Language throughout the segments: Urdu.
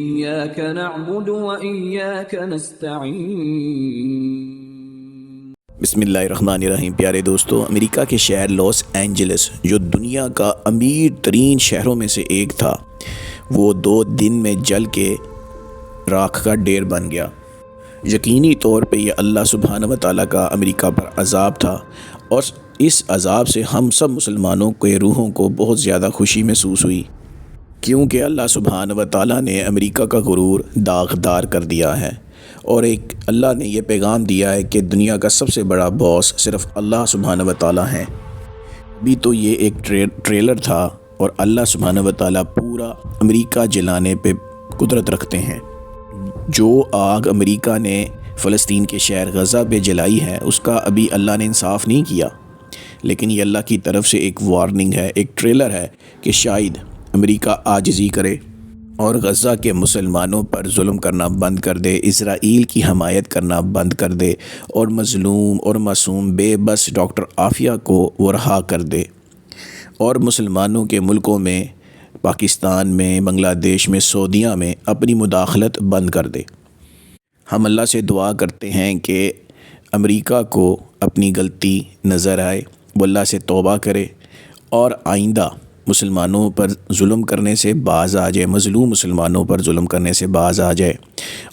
إياك نعبد وإياك نستعين. بسم اللہ الرحمن الرحیم۔ پیارے دوستو، امریکہ کے شہر لاس اینجلس جو دنیا کا امیر ترین شہروں میں سے ایک تھا، وہ 2 دن میں جل کے راکھ کا ڈھیر بن گیا۔ یقینی طور پہ یہ اللہ سبحانہ و تعالیٰ کا امریکہ پر عذاب تھا، اور اس عذاب سے ہم سب مسلمانوں کے روحوں کو بہت زیادہ خوشی محسوس ہوئی، کیونکہ اللہ سبحانہ و تعالیٰ نے امریکہ کا غرور داغدار کر دیا ہے، اور اللہ نے یہ پیغام دیا ہے کہ دنیا کا سب سے بڑا باس صرف اللہ سبحانہ و تعالیٰ ہیں۔ بھی تو یہ ایک ٹریلر تھا، اور اللہ سبحانہ و تعالیٰ پورا امریکہ جلانے پہ قدرت رکھتے ہیں۔ جو آگ امریکہ نے فلسطین کے شہر غزہ پہ جلائی ہے، اس کا ابھی اللہ نے انصاف نہیں کیا، لیکن یہ اللہ کی طرف سے ایک وارننگ ہے، ایک ٹریلر ہے کہ شاید امریکہ عاجزی کرے اور غزہ کے مسلمانوں پر ظلم کرنا بند کر دے، اسرائیل کی حمایت کرنا بند کر دے، اور مظلوم اور معصوم بے بس ڈاکٹر عافیہ کو وہ رہا کر دے، اور مسلمانوں کے ملکوں میں، پاکستان میں، بنگلہ دیش میں، سعودیہ میں اپنی مداخلت بند کر دے۔ ہم اللہ سے دعا کرتے ہیں کہ امریکہ کو اپنی غلطی نظر آئے، وہ اللہ سے توبہ کرے، اور آئندہ مسلمانوں پر ظلم کرنے سے باز آ جائے، مظلوم مسلمانوں پر ظلم کرنے سے باز آ جائے،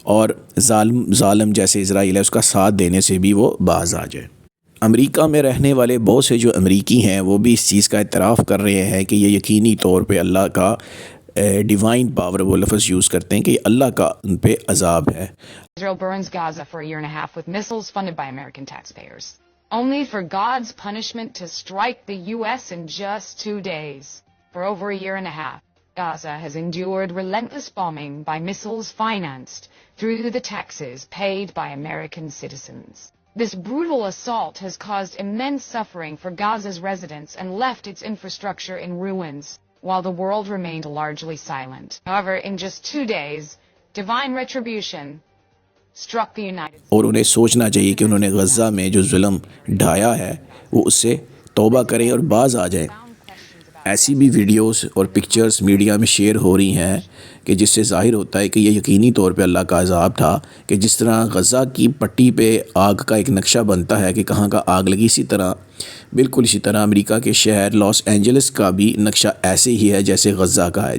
اور ظالم جیسے اسرائیل ہے اس کا ساتھ دینے سے بھی وہ باز آ جائے۔ امریکہ میں رہنے والے بہت سے جو امریکی ہیں وہ بھی اس چیز کا اعتراف کر رہے ہیں کہ یہ یقینی طور پہ اللہ کا ڈیوائن پاور، وہ لفظ یوز کرتے ہیں کہ یہ اللہ کا ان پہ عذاب ہے۔ Israel burns Gaza for a year and a half with missiles funded by American taxpayers, only for God's punishment to strike the U.S. in just 2 days. For over a year and a half, Gaza has endured relentless bombing by missiles financed through the taxes paid by American citizens. This brutal assault has caused immense suffering for Gaza's residents and left its infrastructure in ruins, while the world remained largely silent. However, in just 2 days, divine retribution struck the United States. اور انہیں سوچنا چاہیے کہ انہوں نے غزہ میں جو ظلم ڈھایا ہے وہ اس سے توبہ کریں اور باز آ جائیں۔ ایسی بھی ویڈیوز اور پکچرز میڈیا میں شیئر ہو رہی ہیں کہ جس سے ظاہر ہوتا ہے کہ یہ یقینی طور پہ اللہ کا عذاب تھا، کہ جس طرح غزہ کی پٹی پہ آگ کا ایک نقشہ بنتا ہے کہ کہاں کا آگ لگی، بالکل اسی طرح امریکہ کے شہر لاس اینجلس کا بھی نقشہ ایسے ہی ہے جیسے غزہ کا ہے،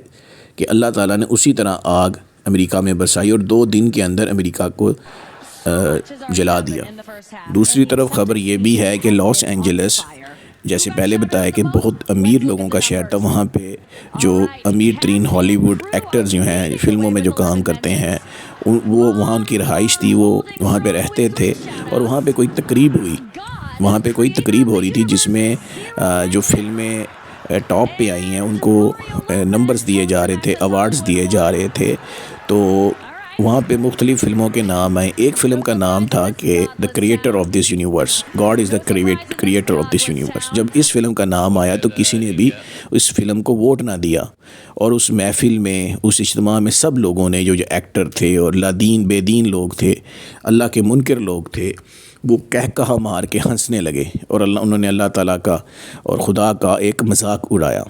کہ اللہ تعالیٰ نے اسی طرح آگ امریکہ میں برسائی اور 2 دن کے اندر امریکہ کو جلا دیا۔ دوسری طرف خبر یہ بھی ہے کہ لاس اینجلس، جیسے پہلے بتایا کہ بہت امیر لوگوں کا شہر تھا، وہاں پہ جو امیر ترین ہالی ووڈ ایکٹرز جو ہیں، فلموں میں جو کام کرتے ہیں، وہ وہاں ان کی رہائش تھی، وہ وہاں پہ رہتے تھے، اور وہاں پہ کوئی تقریب ہو رہی تھی جس میں جو فلمیں ٹاپ پہ آئی ہیں ان کو نمبرز دیے جا رہے تھے، ایوارڈز دیے جا رہے تھے، تو وہاں پہ مختلف فلموں کے نام آئے۔ ایک فلم کا نام تھا کہ the creator of this universe, God is the creator of this universe. جب اس فلم کا نام آیا تو کسی نے بھی اس فلم کو ووٹ نہ دیا، اور اس محفل میں، اس اجتماع میں سب لوگوں نے جو ایکٹر تھے اور لادین بے دین لوگ تھے، اللہ کے منکر لوگ تھے، وہ کہا مار کے ہنسنے لگے، اور انہوں نے اللہ تعالیٰ کا اور خدا کا ایک مذاق اڑایا۔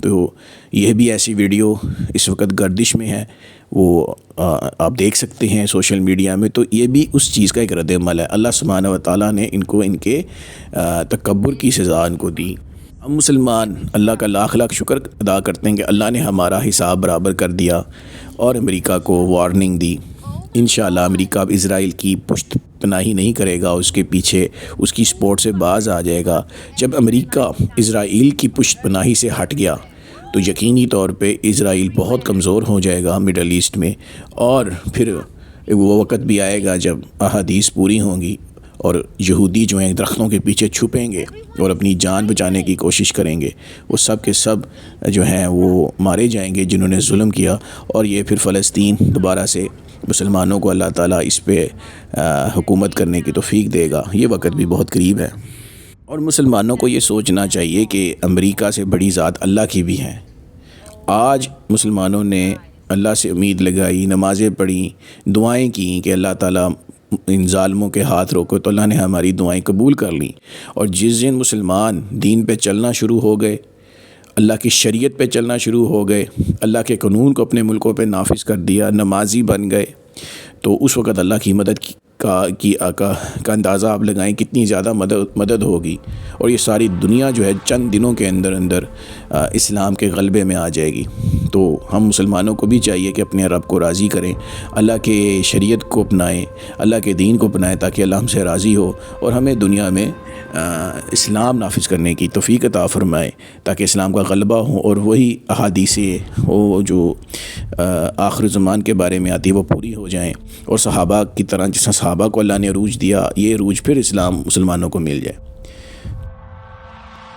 تو یہ بھی ایسی ویڈیو اس وقت گردش میں ہے، وہ آپ دیکھ سکتے ہیں سوشل میڈیا میں۔ تو یہ بھی اس چیز کا ایک رد عمل ہے، اللہ سبحانہ و تعالیٰ نے ان کو ان کے تکبر کی سزا ان کو دی۔ ہم مسلمان اللہ کا لاکھ لاکھ شکر ادا کرتے ہیں کہ اللہ نے ہمارا حساب برابر کر دیا اور امریکہ کو وارننگ دی۔ انشاءاللہ امریکہ اب اسرائیل کی پشت پناہی نہیں کرے گا، اس کے پیچھے اس کی سپورٹ سے باز آ جائے گا۔ جب امریکہ اسرائیل کی پشت پناہی سے ہٹ گیا تو یقینی طور پہ اسرائیل بہت کمزور ہو جائے گا مڈل ایسٹ میں، اور پھر وہ وقت بھی آئے گا جب احادیث پوری ہوں گی اور یہودی جو ہیں درختوں کے پیچھے چھپیں گے اور اپنی جان بچانے کی کوشش کریں گے، وہ سب کے سب جو ہیں وہ مارے جائیں گے جنہوں نے ظلم کیا، اور یہ پھر فلسطین دوبارہ سے مسلمانوں کو اللہ تعالیٰ اس پہ حکومت کرنے کی توفیق دے گا۔ یہ وقت بھی بہت قریب ہے، اور مسلمانوں کو یہ سوچنا چاہیے کہ امریکہ سے بڑی ذات اللہ کی بھی ہے۔ آج مسلمانوں نے اللہ سے امید لگائی، نمازیں پڑھیں، دعائیں کیں کہ اللہ تعالیٰ ان ظالموں کے ہاتھ روکو، تو اللہ نے ہماری دعائیں قبول کر لیں، اور جس دن مسلمان دین پہ چلنا شروع ہو گئے، اللہ کی شریعت پہ چلنا شروع ہو گئے، اللہ کے قانون کو اپنے ملکوں پہ نافذ کر دیا، نمازی بن گئے، تو اس وقت اللہ کی مدد کا اندازہ آپ لگائیں کتنی زیادہ مدد ہوگی، اور یہ ساری دنیا جو ہے چند دنوں کے اندر اسلام کے غلبے میں آ جائے گی۔ تو ہم مسلمانوں کو بھی چاہیے کہ اپنے رب کو راضی کریں، اللہ کے شریعت کو اپنائیں، اللہ کے دین کو اپنائیں، تاکہ اللہ ہم سے راضی ہو اور ہمیں دنیا میں اسلام نافذ کرنے کی توفیق عطا فرمائے، تاکہ اسلام کا غلبہ ہو اور وہی احادیث وہ جو آخر زمان کے بارے میں آتی ہے وہ پوری ہو جائیں، اور صحابہ کی طرح جس طرح صحابہ کو اللہ نے عروج دیا، یہ عروج پھر اسلام مسلمانوں کو مل جائے۔